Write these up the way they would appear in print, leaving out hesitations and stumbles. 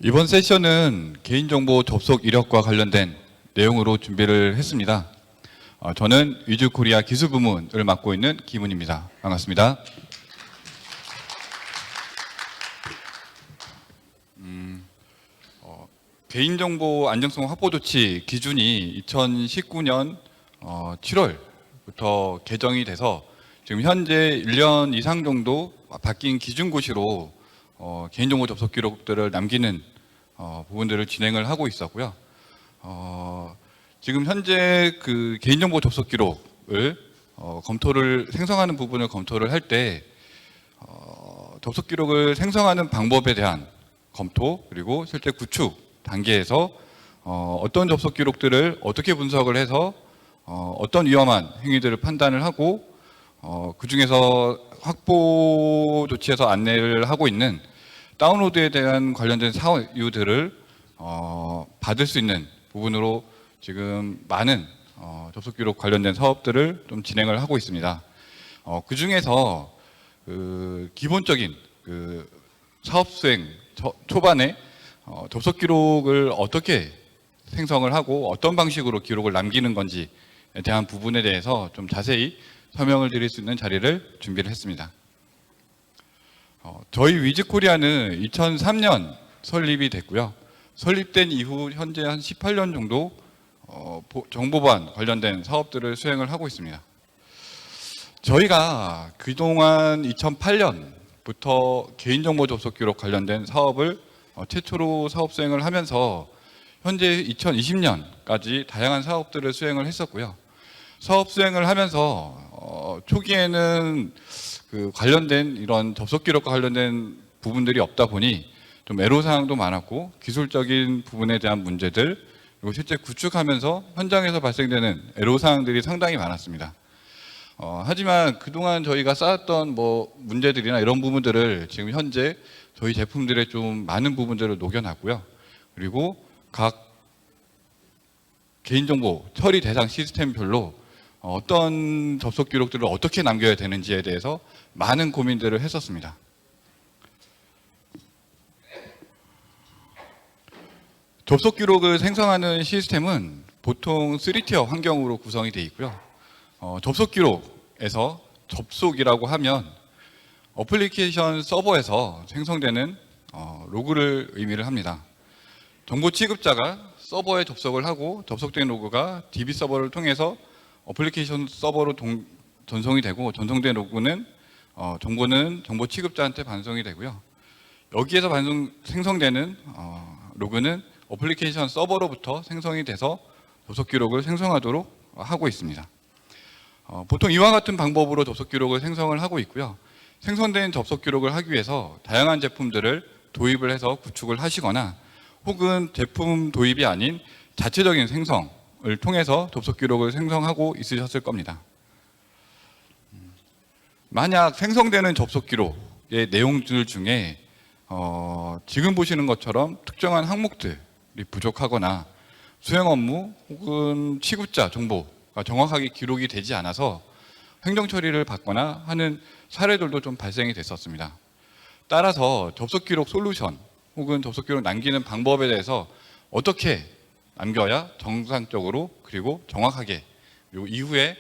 이번 세션은 개인정보 접속 이력과 관련된 내용으로 준비를 했습니다. 저는 위즈코리아 기술부문을 맡고 있는 김훈입니다. 반갑습니다. 개인정보 안정성 확보 조치 기준이 2019년 7월부터 개정이 돼서 지금 현재 1년 이상 정도 바뀐 기준고시로 개인정보 접속 기록들을 남기는 부분들을 진행을 하고 있었고요. 지금 현재 그 개인정보 접속 기록을 생성하는 부분을 검토를 할 때 접속 기록을 생성하는 방법에 대한 검토, 그리고 실제 구축 단계에서 어떤 접속 기록들을 어떻게 분석을 해서 어떤 위험한 행위들을 판단을 하고 그 중에서 확보 조치에서 안내를 하고 있는 다운로드에 대한 관련된 사유들을 받을 수 있는 부분으로 지금 많은 접속 기록 관련된 사업들을 좀 진행을 하고 있습니다. 그 중에서 그 기본적인 그 사업 수행 초반에 접속 기록을 어떻게 생성을 하고 어떤 방식으로 기록을 남기는 건지에 대한 부분에 대해서 좀 자세히 설명을 드릴 수 있는 자리를 준비를 했습니다. 저희 위즈코리아는 2003년 설립이 됐고요. 설립된 이후 현재 한 18년 정도 정보보안 관련된 사업들을 수행을 하고 있습니다. 저희가 그동안 2008년부터 개인정보 접속 기록 관련된 사업을 최초로 사업 수행을 하면서 현재 2020년까지 다양한 사업들을 수행을 했었고요. 사업 수행을 하면서 초기에는 그 관련된 이런 접속 기록과 관련된 부분들이 없다 보니 좀 애로사항도 많았고 기술적인 부분에 대한 문제들, 그리고 실제 구축하면서 현장에서 발생되는 애로사항들이 상당히 많았습니다. 하지만 그동안 저희가 쌓았던 문제들이나 이런 부분들을 지금 현재 저희 제품들의 좀 많은 부분들을 녹여놨고요. 그리고 각 개인정보 처리 대상 시스템별로 어떤 접속 기록들을 어떻게 남겨야 되는지에 대해서 많은 고민들을 했었습니다. 접속 기록을 생성하는 시스템은 보통 3티어 환경으로 구성이 되어 있고요. 접속 기록에서 접속이라고 하면 어플리케이션 서버에서 생성되는 로그를 의미를 합니다. 정보 취급자가 서버에 접속을 하고 접속된 로그가 DB 서버를 통해서 어플리케이션 서버로 전송이 되고 전송된 로그는 정보는 정보 취급자한테 반송이 되고요. 여기에서 생성되는 로그는 어플리케이션 서버로부터 생성이 돼서 접속 기록을 생성하도록 하고 있습니다. 보통 이와 같은 방법으로 접속 기록을 생성을 하고 있고요. 생성된 접속 기록을 하기 위해서 다양한 제품들을 도입을 해서 구축을 하시거나 혹은 제품 도입이 아닌 자체적인 생성을 통해서 접속 기록을 생성하고 있으셨을 겁니다. 만약 생성되는 접속 기록의 내용들 중에 지금 보시는 것처럼 특정한 항목들이 부족하거나 수행 업무 혹은 취급자 정보가 정확하게 기록이 되지 않아서 행정 처리를 받거나 하는 사례들도 좀 발생이 됐었습니다. 따라서 접속 기록 솔루션 혹은 접속 기록 남기는 방법에 대해서 어떻게 남겨야 정상적으로 그리고 정확하게, 그리고 이후에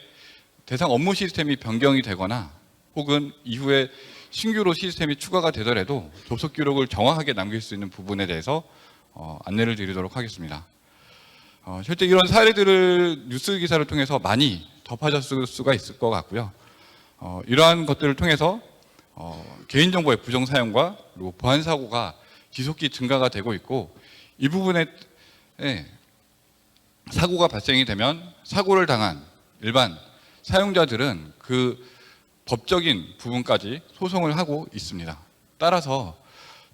대상 업무 시스템이 변경이 되거나 혹은 이후에 신규로 시스템이 추가가 되더라도 접속 기록을 정확하게 남길 수 있는 부분에 대해서 안내를 드리도록 하겠습니다. 실제 이런 사례들을 뉴스 기사를 통해서 많이 접하셨을 수가 있을 것 같고요. 이러한 것들을 통해서 개인정보의 부정사용과 그리고 보안 사고가 지속히 증가가 되고 있고, 이 부분에 사고가 발생이 되면 사고를 당한 일반 사용자들은 그 법적인 부분까지 소송을 하고 있습니다. 따라서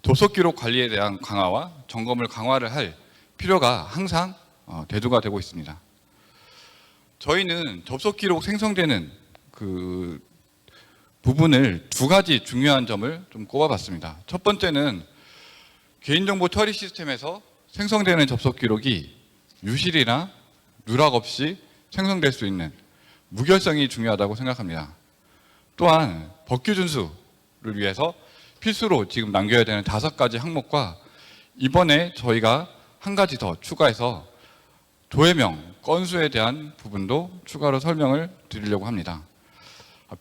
접속 기록 관리에 대한 강화와 점검을 강화를 할 필요가 항상 대두가 되고 있습니다. 저희는 접속 기록 생성되는 그 부분을 두 가지 중요한 점을 좀 꼽아봤습니다. 첫 번째는 개인정보 처리 시스템에서 생성되는 접속 기록이 유실이나 누락 없이 생성될 수 있는 무결성이 중요하다고 생각합니다. 또한 법규 준수를 위해서 필수로 지금 남겨야 되는 5가지 항목과 이번에 저희가 한 가지 더 추가해서 조회명, 건수에 대한 부분도 추가로 설명을 드리려고 합니다.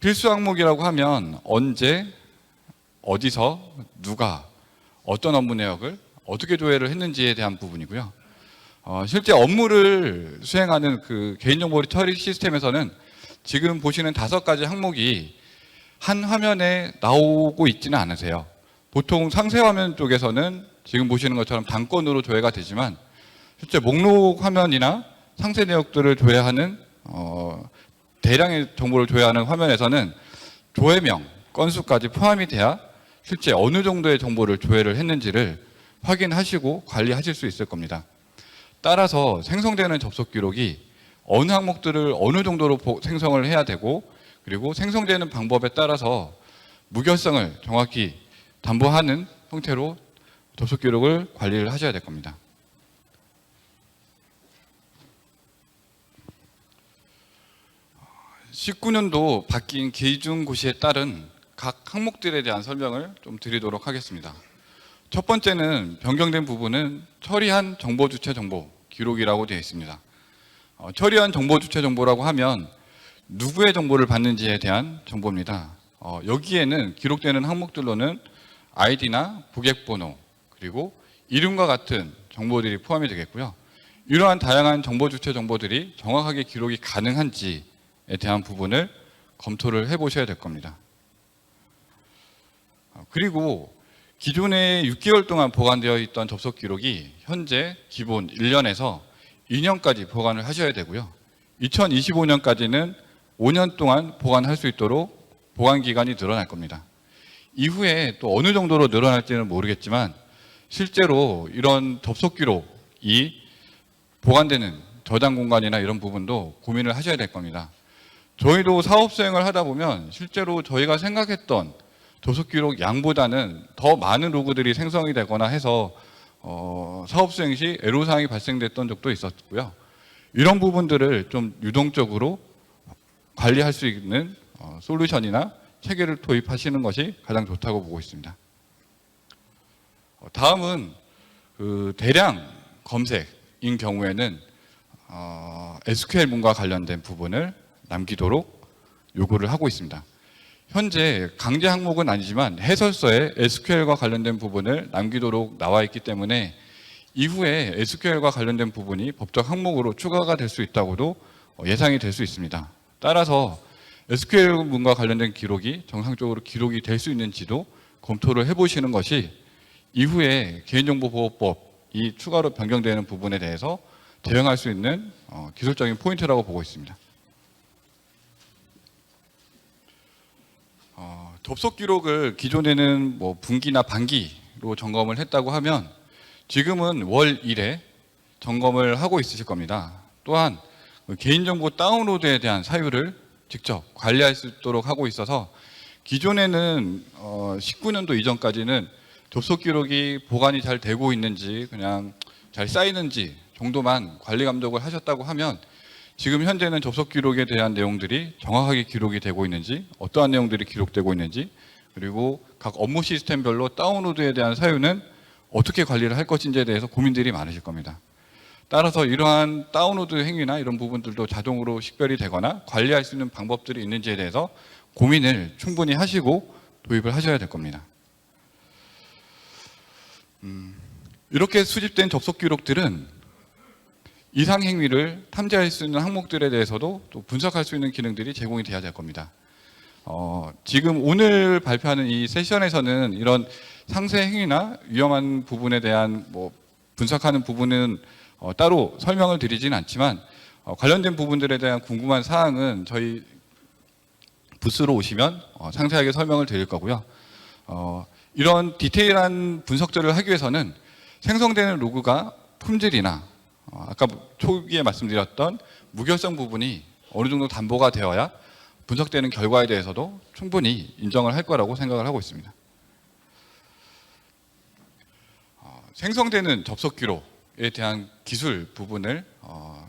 필수 항목이라고 하면 언제, 어디서, 누가, 어떤 업무 내역을 어떻게 조회를 했는지에 대한 부분이고요. 실제 업무를 수행하는 그 개인정보 처리 시스템에서는 지금 보시는 5가지 항목이 한 화면에 나오고 있지는 않으세요. 보통 상세 화면 쪽에서는 지금 보시는 것처럼 단건으로 조회가 되지만 실제 목록 화면이나 상세 내역들을 조회하는 대량의 정보를 조회하는 화면에서는 조회명, 건수까지 포함이 돼야 실제 어느 정도의 정보를 조회를 했는지를 확인하시고 관리하실 수 있을 겁니다. 따라서 생성되는 접속 기록이 어느 항목들을 어느 정도로 생성을 해야 되고 그리고 생성되는 방법에 따라서 무결성을 정확히 담보하는 형태로 접속 기록을 관리를 하셔야 될 겁니다. (19년도) 바뀐 기준고시에 따른 각 항목들에 대한 설명을 좀 드리도록 하겠습니다. 첫 번째는 변경된 부분은 처리한 정보 주체 정보 기록이라고 되어 있습니다. 처리한 정보 주체 정보라고 하면 누구의 정보를 받는지에 대한 정보입니다. 여기에는 기록되는 항목들로는 아이디나 고객번호 그리고 이름과 같은 정보들이 포함이 되겠고요. 이러한 다양한 정보 주체 정보들이 정확하게 기록이 가능한지에 대한 부분을 검토를 해보셔야 될 겁니다. 그리고 기존에 6개월 동안 보관되어 있던 접속 기록이 현재 기본 1년에서 2년까지 보관을 하셔야 되고요. 2025년까지는 5년 동안 보관할 수 있도록 보관 기간이 늘어날 겁니다. 이후에 또 어느 정도로 늘어날지는 모르겠지만 실제로 이런 접속 기록이 보관되는 저장 공간이나 이런 부분도 고민을 하셔야 될 겁니다. 저희도 사업 수행을 하다 보면 실제로 저희가 생각했던 접속 기록 양보다는 더 많은 로그들이 생성이 되거나 해서 사업 수행 시 애로사항이 발생됐던 적도 있었고요. 이런 부분들을 좀 유동적으로 관리할 수 있는 솔루션이나 체계를 도입하시는 것이 가장 좋다고 보고 있습니다. 다음은 그 대량 검색인 경우에는 SQL 문과 관련된 부분을 남기도록 요구를 하고 있습니다. 현재 강제 항목은 아니지만 해설서에 SQL과 관련된 부분을 남기도록 나와 있기 때문에 이후에 SQL과 관련된 부분이 법적 항목으로 추가가 될 수 있다고도 예상이 될 수 있습니다. 따라서 SQL 문과 관련된 기록이 정상적으로 기록이 될 수 있는지도 검토를 해보시는 것이 이후에 개인정보보호법이 추가로 변경되는 부분에 대해서 대응할 수 있는 기술적인 포인트라고 보고 있습니다. 접속 기록을 기존에는 뭐 분기나 반기로 점검을 했다고 하면 지금은 월 1회 점검을 하고 있으실 겁니다. 또한 개인정보 다운로드에 대한 사유를 직접 관리할 수 있도록 하고 있어서 기존에는 19년도 이전까지는 접속 기록이 보관이 잘 되고 있는지 그냥 잘 쌓이는지 정도만 관리 감독을 하셨다고 하면 지금 현재는 접속 기록에 대한 내용들이 정확하게 기록이 되고 있는지 어떠한 내용들이 기록되고 있는지 그리고 각 업무 시스템별로 다운로드에 대한 사유는 어떻게 관리를 할 것인지에 대해서 고민들이 많으실 겁니다. 따라서 이러한 다운로드 행위나 이런 부분들도 자동으로 식별이 되거나 관리할 수 있는 방법들이 있는지에 대해서 고민을 충분히 하시고 도입을 하셔야 될 겁니다. 이렇게 수집된 접속 기록들은 이상 행위를 탐지할 수 있는 항목들에 대해서도 또 분석할 수 있는 기능들이 제공이 돼야 될 겁니다. 지금 오늘 발표하는 이 세션에서는 이런 상세 행위나 위험한 부분에 대한 분석하는 부분은 따로 설명을 드리지는 않지만 관련된 부분들에 대한 궁금한 사항은 저희 부스로 오시면 상세하게 설명을 드릴 거고요. 이런 디테일한 분석들을 하기 위해서는 생성되는 로그가 품질이나 아까 초기에 말씀드렸던 무결성 부분이 어느 정도 담보가 되어야 분석되는 결과에 대해서도 충분히 인정을 할 거라고 생각을 하고 있습니다. 생성되는 접속 기록에 대한 기술 부분을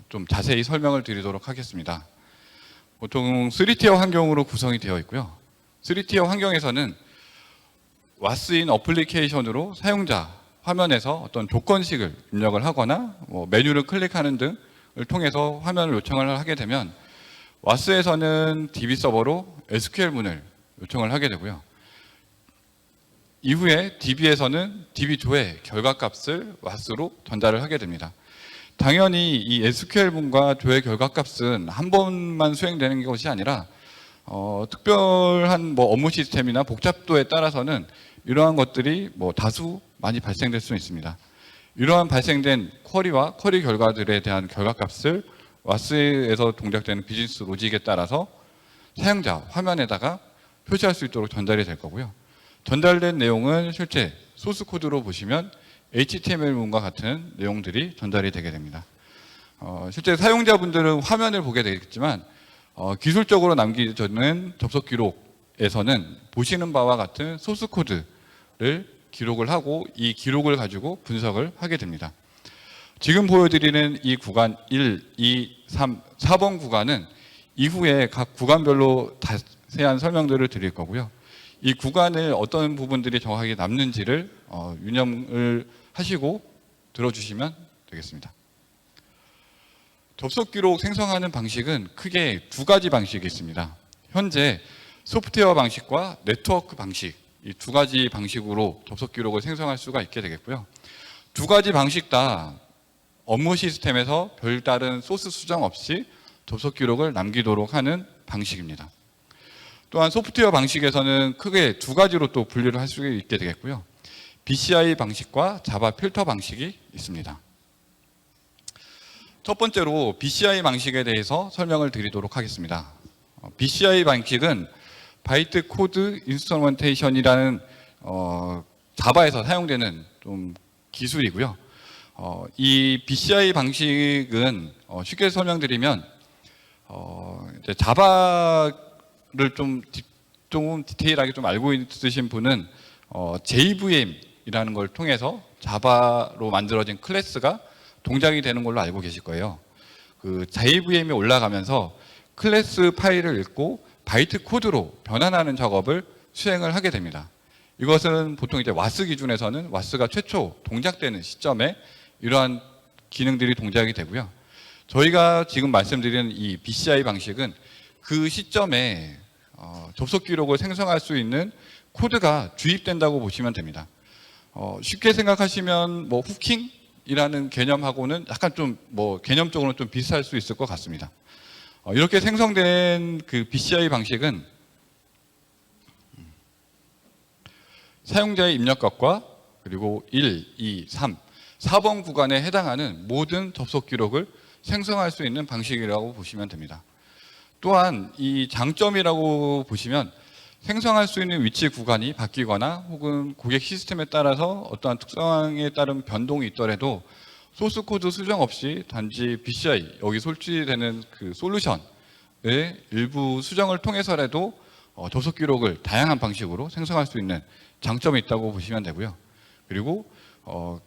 좀 자세히 설명을 드리도록 하겠습니다. 보통 3티어 환경으로 구성이 되어 있고요. 3티어 환경에서는 왓스인 어플리케이션으로 사용자 화면에서 어떤 조건식을 입력을 하거나 뭐 메뉴를 클릭하는 등을 통해서 화면을 요청을 하게 되면 와스에서는 DB 서버로 SQL 문을 요청을 하게 되고요. 이후에 DB에서는 DB 조의 결과값을 와스로 전달을 하게 됩니다. 당연히 이 SQL 문과 조의 결과값은 한 번만 수행되는 것이 아니라 특별한 뭐 업무 시스템이나 복잡도에 따라서는 이러한 것들이 뭐 다수 많이 발생될 수 있습니다. 이러한 발생된 쿼리와 쿼리 결과들에 대한 결과값을 와스에서 동작되는 비즈니스 로직에 따라서 사용자 화면에다가 표시할 수 있도록 전달이 될 거고요. 전달된 내용은 실제 소스 코드로 보시면 HTML문과 같은 내용들이 전달이 되게 됩니다. 실제 사용자분들은 화면을 보게 되겠지만 기술적으로 남기는 접속 기록에서는 보시는 바와 같은 소스 코드를 기록을 하고 이 기록을 가지고 분석을 하게 됩니다. 지금 보여드리는 이 구간 1, 2, 3, 4번 구간은 이후에 각 구간별로 자세한 설명들을 드릴 거고요. 이 구간을 어떤 부분들이 정확하게 남는지를 유념을 하시고 들어주시면 되겠습니다. 접속 기록 생성하는 방식은 크게 두 가지 방식이 있습니다. 현재 소프트웨어 방식과 네트워크 방식, 이 두 가지 방식으로 접속 기록을 생성할 수가 있게 되겠고요. 두 가지 방식 다 업무 시스템에서 별다른 소스 수정 없이 접속 기록을 남기도록 하는 방식입니다. 또한 소프트웨어 방식에서는 크게 두 가지로 또 분류를 할 수 있게 되겠고요. BCI 방식과 자바 필터 방식이 있습니다. 첫 번째로 BCI 방식에 대해서 설명을 드리도록 하겠습니다. BCI 방식은 바이트 코드 인스트루먼테이션이라는 자바에서 사용되는 좀 기술이고요. 이 BCI 방식은 쉽게 설명드리면 이제 자바를 좀 디테일하게 좀 알고 있으신 분은 JVM이라는 걸 통해서 자바로 만들어진 클래스가 동작이 되는 걸로 알고 계실 거예요. 그 JVM이 올라가면서 클래스 파일을 읽고 바이트 코드로 변환하는 작업을 수행을 하게 됩니다. 이것은 보통 이제 와스 기준에서는 와스가 최초 동작되는 시점에 이러한 기능들이 동작이 되고요. 저희가 지금 말씀드리는 이 BCI 방식은 그 시점에 접속 기록을 생성할 수 있는 코드가 주입된다고 보시면 됩니다. 쉽게 생각하시면 뭐 후킹이라는 개념하고는 약간 좀 뭐 개념적으로는 좀 비슷할 수 있을 것 같습니다. 이렇게 생성된 그 BCI 방식은 사용자의 입력값과 그리고 1, 2, 3, 4번 구간에 해당하는 모든 접속 기록을 생성할 수 있는 방식이라고 보시면 됩니다. 또한 이 장점이라고 보시면 생성할 수 있는 위치 구간이 바뀌거나 혹은 고객 시스템에 따라서 어떠한 특성에 따른 변동이 있더라도 소스 코드 수정 없이 단지 BCI 여기 설치되는 그 솔루션의 일부 수정을 통해서라도 접속 기록을 다양한 방식으로 생성할 수 있는 장점이 있다고 보시면 되고요. 그리고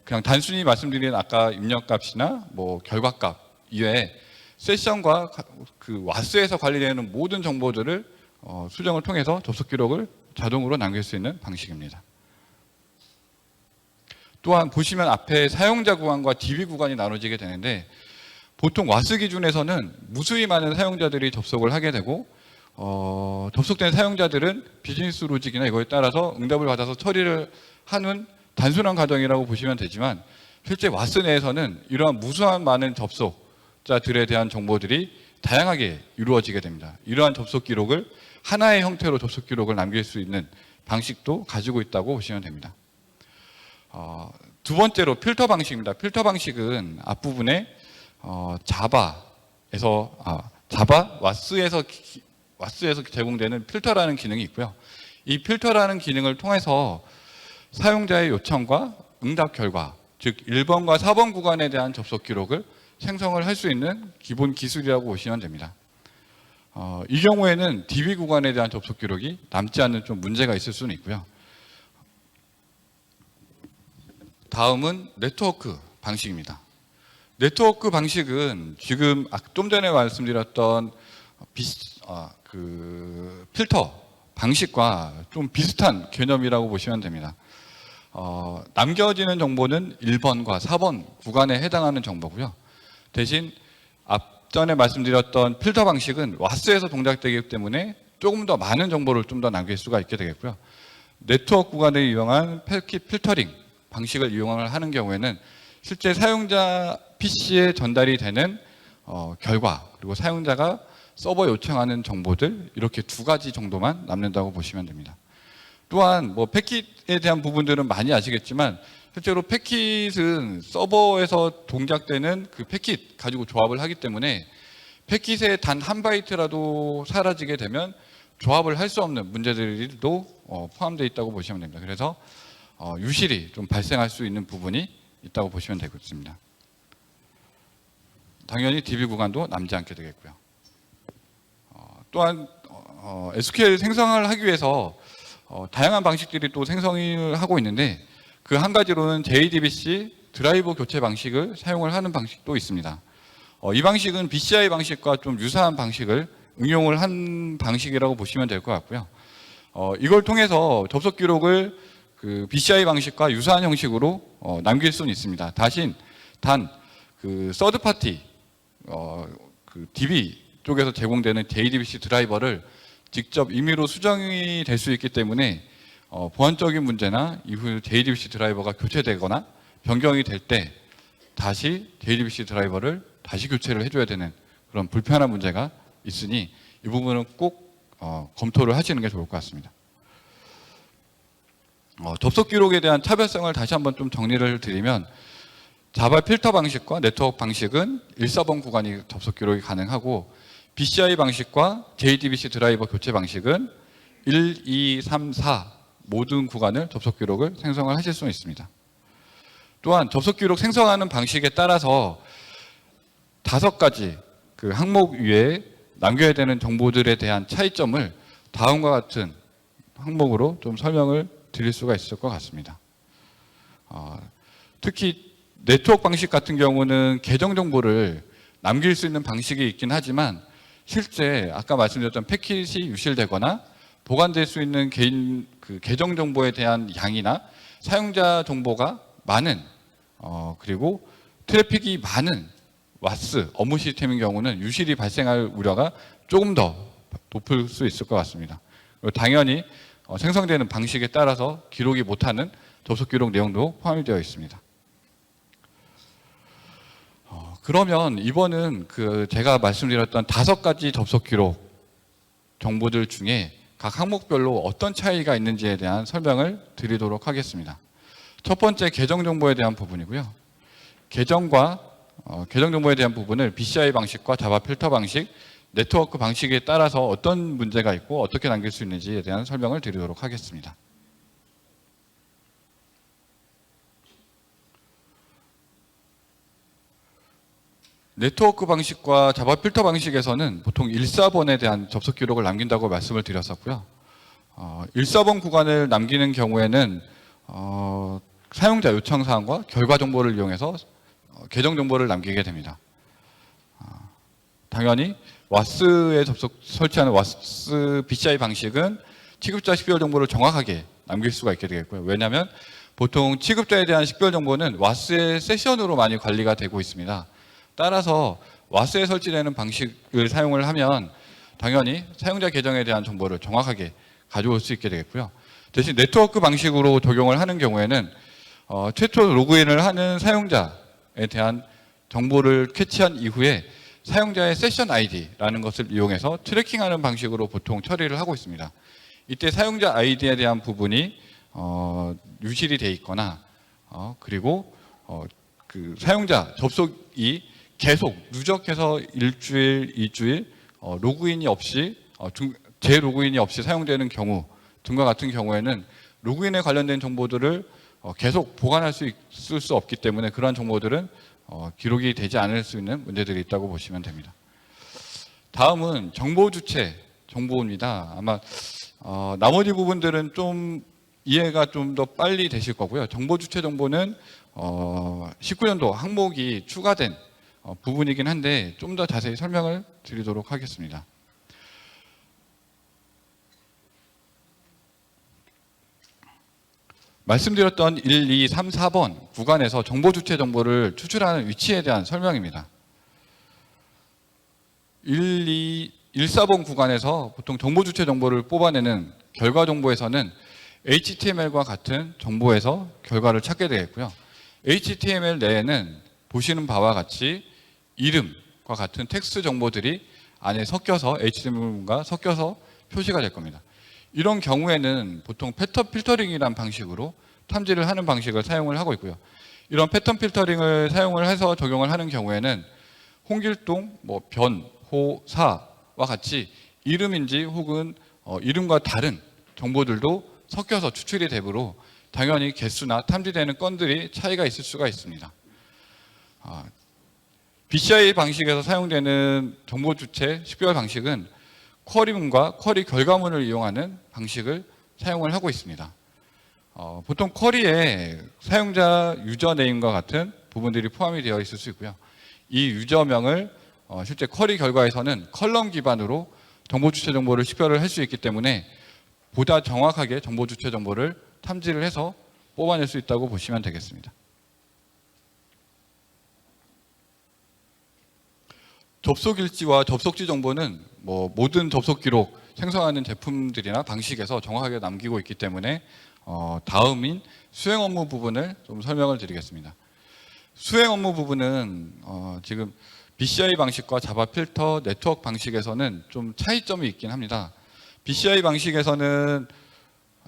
그냥 단순히 말씀드린 아까 입력값이나 뭐 결과값 이외에 세션과 그 와스에서 관리되는 모든 정보들을 수정을 통해서 접속 기록을 자동으로 남길 수 있는 방식입니다. 또한 보시면 앞에 사용자 구간과 DB 구간이 나눠지게 되는데 보통 와스 기준에서는 무수히 많은 사용자들이 접속을 하게 되고 접속된 사용자들은 비즈니스 로직이나 이거에 따라서 응답을 받아서 처리를 하는 단순한 과정이라고 보시면 되지만 실제 와스 내에서는 이러한 무수한 많은 접속자들에 대한 정보들이 다양하게 이루어지게 됩니다. 이러한 접속 기록을 하나의 형태로 접속 기록을 남길 수 있는 방식도 가지고 있다고 보시면 됩니다. 두 번째로 필터 방식입니다. 필터 방식은 앞부분에 자바 와스에서 제공되는 필터라는 기능이 있고요. 이 필터라는 기능을 통해서 사용자의 요청과 응답 결과, 즉 1번과 4번 구간에 대한 접속 기록을 생성을 할 수 있는 기본 기술이라고 보시면 됩니다. 이 경우에는 DB 구간에 대한 접속 기록이 남지 않는 좀 문제가 있을 수는 있고요. 다음은 네트워크 방식입니다. 네트워크 방식은 지금 좀 전에 말씀드렸던 필터 방식과 좀 비슷한 개념이라고 보시면 됩니다. 남겨지는 정보는 1번과 4번 구간에 해당하는 정보고요. 대신 앞전에 말씀드렸던 필터 방식은 와스에서 동작되기 때문에 조금 더 많은 정보를 좀 더 남길 수가 있게 되겠고요. 네트워크 구간을 이용한 패킷 필터링 방식을 이용을 하는 경우에는 실제 사용자 PC에 전달이 되는 결과, 그리고 사용자가 서버 요청하는 정보들, 이렇게 두 가지 정도만 남는다고 보시면 됩니다. 또한 뭐 패킷에 대한 부분들은 많이 아시겠지만 실제로 패킷은 서버에서 동작되는 그 패킷 가지고 조합을 하기 때문에 패킷에 단 한 바이트라도 사라지게 되면 조합을 할 수 없는 문제들도 포함되어 있다고 보시면 됩니다. 그래서 유실이 좀 발생할 수 있는 부분이 있다고 보시면 되겠습니다. 당연히 DB 구간도 남지 않게 되겠고요. 또한 SQL 생성을 하기 위해서 다양한 방식들이 또 생성을 하고 있는데, 그 한 가지로는 JDBC 드라이버 교체 방식을 사용을 하는 방식도 있습니다. 이 방식은 BCI 방식과 좀 유사한 방식을 응용을 한 방식이라고 보시면 될 것 같고요. 이걸 통해서 접속 기록을 그 BCI 방식과 유사한 형식으로 남길 수는 있습니다. 단 그 서드 파티 그 DB 쪽에서 제공되는 JDBC 드라이버를 직접 임의로 수정이 될 수 있기 때문에 보안적인 문제나 이후 JDBC 드라이버가 교체되거나 변경이 될 때 다시 JDBC 드라이버를 다시 교체를 해줘야 되는 그런 불편한 문제가 있으니 이 부분은 꼭 검토를 하시는 게 좋을 것 같습니다. 접속 기록에 대한 차별성을 다시 한번 좀 정리를 드리면, 자바 필터 방식과 네트워크 방식은 1, 4번 구간이 접속 기록이 가능하고, BCI 방식과 JDBC 드라이버 교체 방식은 1, 2, 3, 4 모든 구간을 접속 기록을 생성을 하실 수 있습니다. 또한 접속 기록 생성하는 방식에 따라서 5가지 그 항목 위에 남겨야 되는 정보들에 대한 차이점을 다음과 같은 항목으로 좀 설명을 드릴 수가 있을 것 같습니다. 특히 네트워크 방식 같은 경우는 계정 정보를 남길 수 있는 방식이 있긴 하지만, 실제 아까 말씀드렸던 패킷이 유실되거나 보관될 수 있는 개인 그 계정 정보에 대한 양이나 사용자 정보가 많은 그리고 트래픽이 많은 와스 업무 시스템인 경우는 유실이 발생할 우려가 조금 더 높을 수 있을 것 같습니다. 당연히 생성되는 방식에 따라서 기록이 못하는 접속 기록 내용도 포함이 되어 있습니다. 그러면 이번은 그 제가 말씀드렸던 5가지 접속 기록 정보들 중에 각 항목별로 어떤 차이가 있는지에 대한 설명을 드리도록 하겠습니다. 첫 번째, 계정 정보에 대한 부분이고요. 계정 정보에 대한 부분을 BCI 방식과 자바 필터 방식, 네트워크 방식에 따라서 어떤 문제가 있고 어떻게 남길 수 있는지에 대한 설명을 드리도록 하겠습니다. 네트워크 방식과 자바 필터 방식에서는 보통 1, 4번에 대한 접속 기록을 남긴다고 말씀을 드렸었고요. 1, 4번 구간을 남기는 경우에는 사용자 요청 사항과 결과 정보를 이용해서 계정 정보를 남기게 됩니다. 당연히 와스에 설치하는 와스 BCI 방식은 취급자 식별 정보를 정확하게 남길 수가 있게 되겠고요. 왜냐하면 보통 취급자에 대한 식별 정보는 와스의 세션으로 많이 관리가 되고 있습니다. 따라서 와스에 설치되는 방식을 사용을 하면 당연히 사용자 계정에 대한 정보를 정확하게 가져올 수 있게 되겠고요. 대신 네트워크 방식으로 적용을 하는 경우에는 최초 로그인을 하는 사용자에 대한 정보를 캐치한 이후에 사용자의 세션 아이디라는 것을 이용해서 트래킹하는 방식으로 보통 처리를 하고 있습니다. 이때 사용자 아이디에 대한 부분이 유실이 돼 있거나 그리고 그 사용자 접속이 계속 누적해서 일주일, 2주일 로그인이 없이 재로그인이 없이 사용되는 경우 등과 같은 경우에는 로그인에 관련된 정보들을 계속 보관할 수 있을 수 없기 때문에 그러한 정보들은 기록이 되지 않을 수 있는 문제들이 있다고 보시면 됩니다. 다음은 정보 주체 정보입니다. 아마 나머지 부분들은 좀 이해가 좀 더 빨리 되실 거고요. 정보 주체 정보는 19년도 항목이 추가된 부분이긴 한데 좀 더 자세히 설명을 드리도록 하겠습니다. 말씀드렸던 1, 2, 3, 4번 구간에서 정보 주체 정보를 추출하는 위치에 대한 설명입니다. 1, 4번 구간에서 보통 정보 주체 정보를 뽑아내는 결과 정보에서는 HTML과 같은 정보에서 결과를 찾게 되겠고요. HTML 내에는 보시는 바와 같이 이름과 같은 텍스트 정보들이 안에 섞여서 HTML과 섞여서 표시가 될 겁니다. 이런 경우에는 보통 패턴 필터링이라는 방식으로 탐지를 하는 방식을 사용을 하고 있고요. 이런 패턴 필터링을 사용을 해서 적용을 하는 경우에는 홍길동, 변, 호, 사와 같이 이름인지 혹은 이름과 다른 정보들도 섞여서 추출이 되므로 당연히 개수나 탐지되는 건들이 차이가 있을 수가 있습니다. BCI 방식에서 사용되는 정보 주체 식별 방식은 쿼리문과 쿼리 결과문을 이용하는 방식을 사용을 하고 있습니다. 보통 쿼리에 사용자 유저 네임과 같은 부분들이 포함이 되어 있을 수 있고요. 이 유저명을 실제 쿼리 결과에서는 컬럼 기반으로 정보 주체 정보를 식별을 할 수 있기 때문에 보다 정확하게 정보 주체 정보를 탐지를 해서 뽑아낼 수 있다고 보시면 되겠습니다. 접속 일지와 접속지 정보는 모든 접속 기록 생성하는 제품들이나 방식에서 정확하게 남기고 있기 때문에 다음인 수행 업무 부분을 좀 설명을 드리겠습니다. 수행 업무 부분은 지금 BCI 방식과 자바 필터 네트워크 방식에서는 좀 차이점이 있긴 합니다. BCI 방식에서는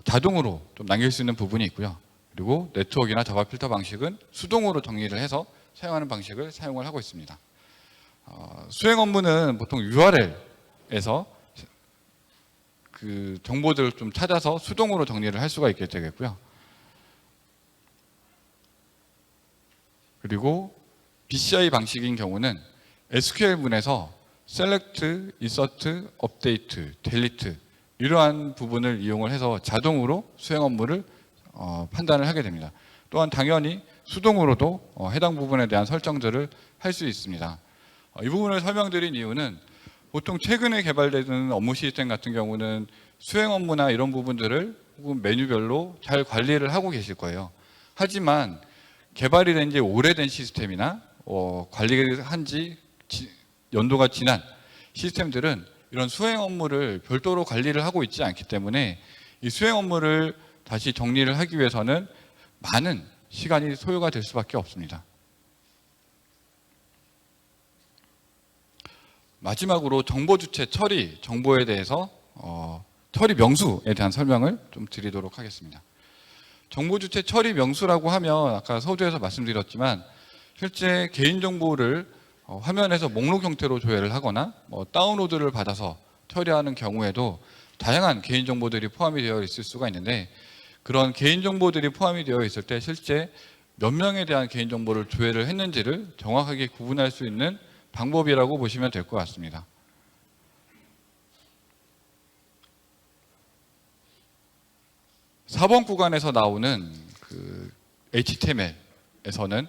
자동으로 좀 남길 수 있는 부분이 있고요. 그리고 네트워크나 자바 필터 방식은 수동으로 정리를 해서 사용하는 방식을 사용을 하고 있습니다. 수행 업무는 보통 URL에서 그 정보들을 좀 찾아서 수동으로 정리를 할 수가 있게 되겠고요. 그리고 BCI 방식인 경우는 SQL문에서 select, insert, update, delete 이러한 부분을 이용을 해서 자동으로 수행 업무를 판단을 하게 됩니다. 또한 당연히 수동으로도 해당 부분에 대한 설정들을 할 수 있습니다. 이 부분을 설명드린 이유는 보통 최근에 개발되는 업무 시스템 같은 경우는 수행 업무나 이런 부분들을 혹은 메뉴별로 잘 관리를 하고 계실 거예요. 하지만 개발이 된 지 오래된 시스템이나 관리를 한 지 연도가 지난 시스템들은 이런 수행 업무를 별도로 관리를 하고 있지 않기 때문에 이 수행 업무를 다시 정리를 하기 위해서는 많은 시간이 소요가 될 수밖에 없습니다. 마지막으로 정보 주체 처리 정보에 대해서 처리 명수에 대한 설명을 좀 드리도록 하겠습니다. 정보 주체 처리 명수라고 하면 아까 서두에서 말씀드렸지만 실제 개인정보를 화면에서 목록 형태로 조회를 하거나 다운로드를 받아서 처리하는 경우에도 다양한 개인정보들이 포함이 되어 있을 수가 있는데 그런 개인정보들이 포함이 되어 있을 때 실제 몇 명에 대한 개인정보를 조회를 했는지를 정확하게 구분할 수 있는 방법이라고 보시면 될 것 같습니다. (4번) 구간에서 나오는 그 HTML에서는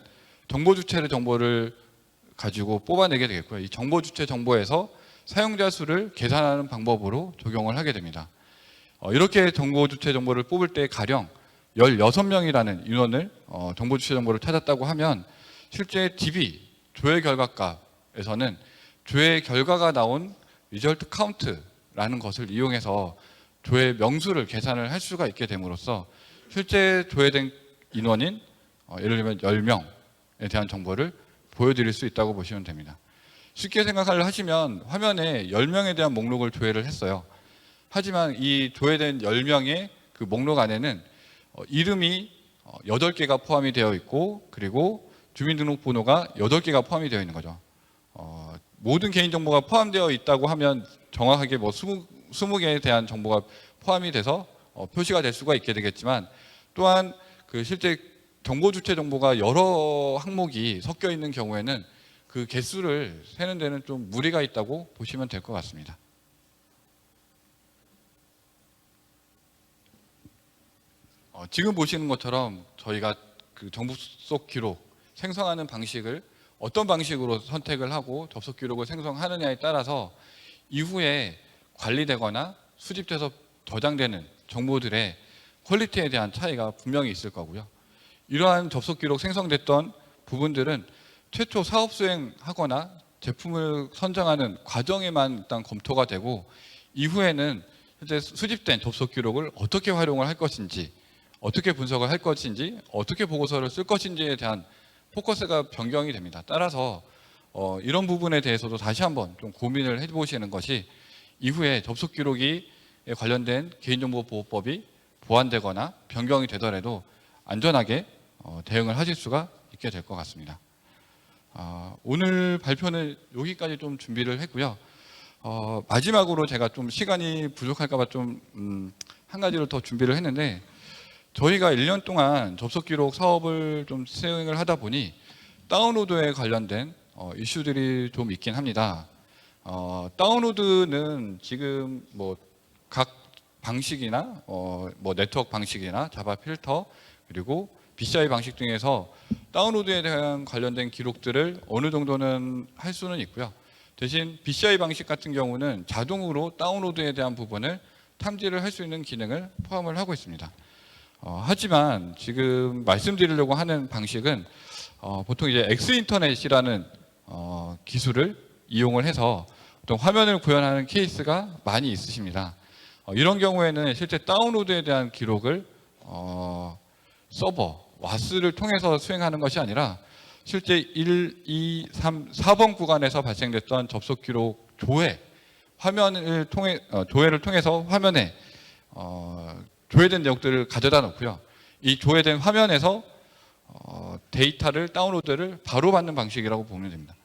정보 주체의 정보를 가지고 뽑아내게 되겠고요. 이 정보 주체 정보에서 사용자 수를 계산하는 방법으로 적용을 하게 됩니다. 이렇게 정보 주체 정보를 뽑을 때 가령 16명이라는 인원을 정보 주체 정보를 찾았다고 하면 실제 DB 조회 결과값에서는 조회 결과가 나온 result count라는 것을 이용해서 조회 명수를 계산을 할 수가 있게 됨으로써 실제 조회된 인원인 예를 들면 10명에 대한 정보를 보여드릴 수 있다고 보시면 됩니다. 쉽게 생각을 하시면 화면에 10명에 대한 목록을 조회를 했어요. 하지만 이 조회된 10명의 그 목록 안에는 이름이 8개가 포함이 되어 있고 그리고 주민등록번호가 8개가 포함이 되어 있는 거죠. 모든 개인정보가 포함되어 있다고 하면 정확하게 20개에 대한 정보가 포함이 돼서 표시가 될 수가 있게 되겠지만 또한 그 실제 정보 주체 정보가 여러 항목이 섞여 있는 경우에는 그 개수를 세는 데는 좀 무리가 있다고 보시면 될 것 같습니다. 지금 보시는 것처럼 저희가 그 정보 속 기록 생성하는 방식을 어떤 방식으로 선택을 하고 접속 기록을 생성하느냐에 따라서 이후에 관리되거나 수집돼서 저장되는 정보들의 퀄리티에 대한 차이가 분명히 있을 거고요. 이러한 접속 기록 생성됐던 부분들은 최초 사업 수행하거나 제품을 선정하는 과정에만 일단 검토가 되고, 이후에는 현재 수집된 접속 기록을 어떻게 활용을 할 것인지, 어떻게 분석을 할 것인지, 어떻게 보고서를 쓸 것인지에 대한 포커스가 변경이 됩니다. 따라서 이런 부분에 대해서도 다시 한번 좀 고민을 해보시는 것이, 이후에 접속 기록이 관련된 개인정보보호법이 보완되거나 변경이 되더라도 안전하게 대응을 하실 수가 있게 될 것 같습니다. 오늘 발표는 여기까지 좀 준비를 했고요. 마지막으로 제가 좀 시간이 부족할까봐 좀 한 가지를 더 준비를 했는데, 저희가 1년 동안 접속 기록 사업을 좀 수행을 하다 보니 다운로드에 관련된 이슈들이 좀 있긴 합니다. 다운로드는 지금 뭐 각 방식이나 뭐 네트워크 방식이나 자바 필터 그리고 BCI 방식 중에서 다운로드에 대한 관련된 기록들을 어느 정도는 할 수는 있고요. 대신 BCI 방식 같은 경우는 자동으로 다운로드에 대한 부분을 탐지를 할 수 있는 기능을 포함을 하고 있습니다. 하지만 지금 말씀드리려고 하는 방식은 보통 이제 엑스인터넷이라는 기술을 이용을 해서 어떤 화면을 구현하는 케이스가 많이 있으십니다. 이런 경우에는 실제 다운로드에 대한 기록을 서버, 와스를 통해서 수행하는 것이 아니라 실제 1, 2, 3, 4번 구간에서 발생됐던 접속 기록 조회를 통해서 화면에 조회된 내용들을 가져다 놓고요. 이 조회된 화면에서 데이터를 다운로드를 바로 받는 방식이라고 보면 됩니다.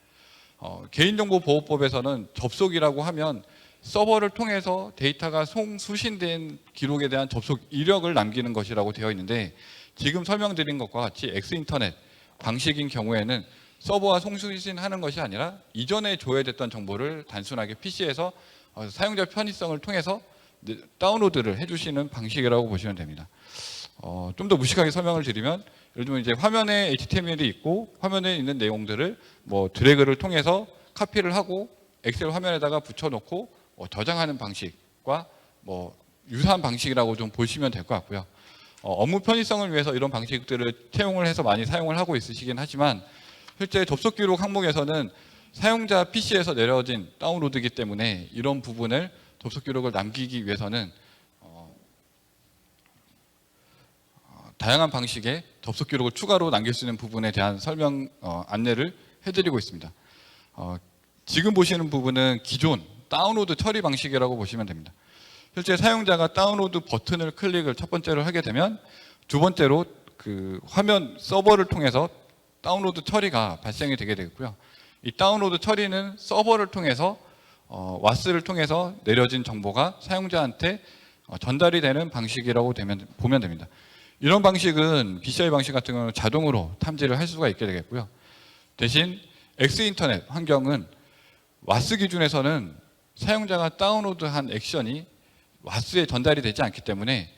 개인정보보호법에서는 접속이라고 하면 서버를 통해서 데이터가 송수신된 기록에 대한 접속 이력을 남기는 것이라고 되어 있는데, 지금 설명드린 것과 같이 엑스인터넷 방식인 경우에는 서버와 송수신하는 것이 아니라 이전에 조회됐던 정보를 단순하게 PC에서 사용자 편의성을 통해서 다운로드를 해주시는 방식이라고 보시면 됩니다. 좀 더 무식하게 설명을 드리면, 예를 들면 이제 화면에 HTML이 있고 화면에 있는 내용들을 뭐 드래그를 통해서 카피를 하고 엑셀 화면에다가 붙여놓고 저장하는 방식과 뭐 유사한 방식이라고 좀 보시면 될 것 같고요. 업무 편의성을 위해서 이런 방식들을 채용을 해서 많이 사용을 하고 있으시긴 하지만, 실제 접속 기록 항목에서는 사용자 PC에서 내려진 다운로드이기 때문에 이런 부분을 접속 기록을 남기기 위해서는 다양한 방식의 접속 기록을 추가로 남길 수 있는 부분에 대한 설명 안내를 해드리고 있습니다. 지금 보시는 부분은 기존 다운로드 처리 방식이라고 보시면 됩니다. 실제 사용자가 다운로드 버튼을 클릭을 첫 번째로 하게 되면 두 번째로 그 화면 서버를 통해서 다운로드 처리가 발생이 되게 되겠고요. 이 다운로드 처리는 서버를 통해서 와스를 통해서 내려진 정보가 사용자한테 전달이 되는 방식이라고 보면 됩니다. 이런 방식은 BCI 방식 같은 경우는 자동으로 탐지를 할 수가 있게 되겠고요. 대신 엑스인터넷 환경은 와스 기준에서는 사용자가 다운로드한 액션이 와스에 전달이 되지 않기 때문에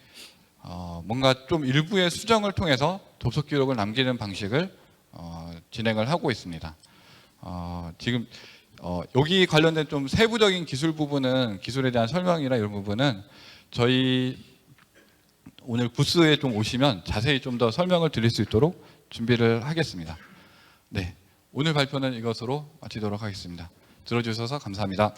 뭔가 좀 일부의 수정을 통해서 접속 기록을 남기는 방식을 진행을 하고 있습니다. 지금 여기 관련된 좀 세부적인 기술 부분은, 기술에 대한 설명이나 이런 부분은 저희 오늘 부스에 좀 오시면 자세히 좀 더 설명을 드릴 수 있도록 준비를 하겠습니다. 네, 오늘 발표는 이것으로 마치도록 하겠습니다. 들어주셔서 감사합니다.